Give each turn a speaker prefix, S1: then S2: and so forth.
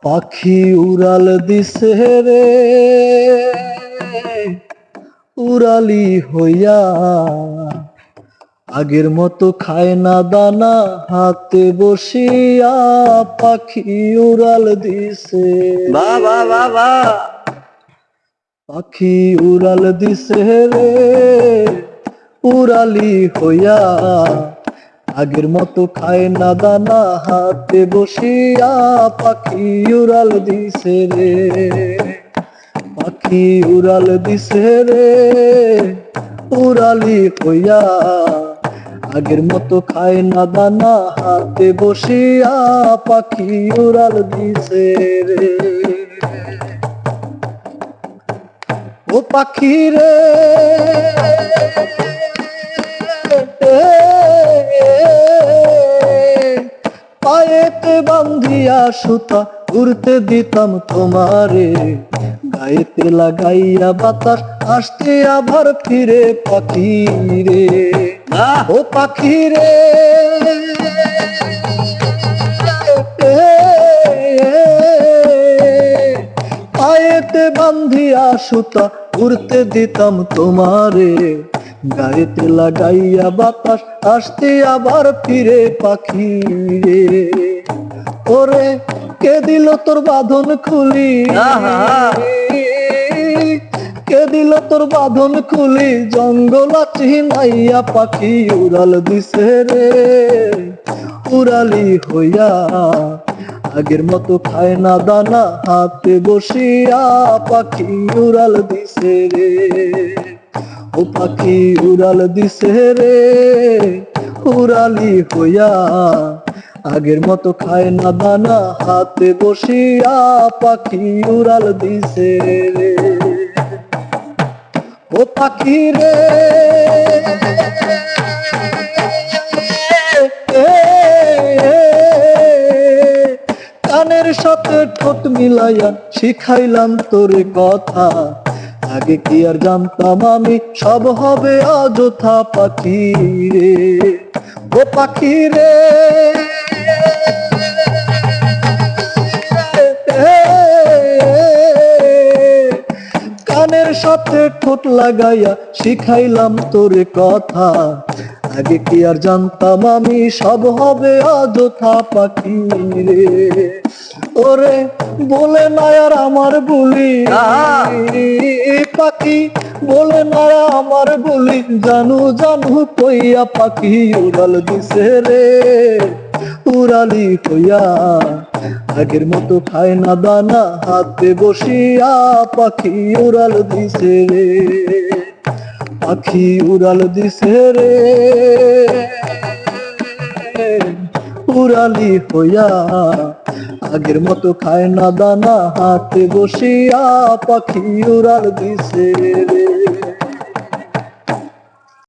S1: পাখি উড়াল দিছে রে উড়ালি হইয়া, আগের মতো খায় না দানা হাতে বসিয়া। পাখি উড়াল দিছে,
S2: বাবা বাবা
S1: পাখি উড়াল দিছে রে উড়ালি হইয়া, আগের মতো খায় না দানা হাতে বসিয়া। পাখি উড়াল দিছে রে, পাখি উড়াল দিছে রে উড়ালি হইয়া, আগের মতো খায় না দানা হাতে বসিয়া। পাখি উড়াল দিছে রে। ও পাখি রে পায়েতে বান্ধিয়া সুতা উড়তে দিতাম তোমারে, গায়েতে লাগাইয়া বাতাস আসতে আবার ফিরে। পাখি রে ও পাখি রে পায়েতে বান্ধিয়া সুতা উড়তে দিতাম তোমারে, গায়েতে লাগাইয়া বাতাস আসতে আবার ফিরে। পাখি রে ওরে কে দিল তোর বাঁধন খুলি, কে দিল তোর বাঁধন খুলি জঙ্গল চিনাইয়া। পাখি উড়াল দিছে রে উড়ালি হইয়া, আগের মতো খায় না দানা হাতে বসিয়া। পাখি উড়াল দিছে রে ও পাখি উড়াল দিছে রে উড়ালি হইয়া, আগের মতো খায় না দানা হাতে বসিয়া। পাখি উড়াল দিছে রে ও পাখি রে কানের সাথে ঠোঁট মিলাইয়া শিখাইলাম তোরে কথা, আগে কি আর জানতাম আমি সব হবে অযথা। পাখি রে ও পাখি রে কানের সাথে ঠোঁট লাগাইয়া শিখাইলাম তোরে কথা, আগে কি আর জানতাম আমি সব হবে অযথা। পাখি রে ওরে বলে না আর আমার বলি, পাখি বলে না আমার বলি জানু জানু কইয়া। পাখি উড়াল দিছে রে উড়ালি হইয়া, আগের মতো খায় না দানা হাতে বসিয়া। পাখি উড়াল দিছে রে, পাখি উড়াল দিছে রে উড়ালি হইয়া, আগের মতো খায় না দানা হাতে বসিয়া। পাখি উড়াল দিছে রে।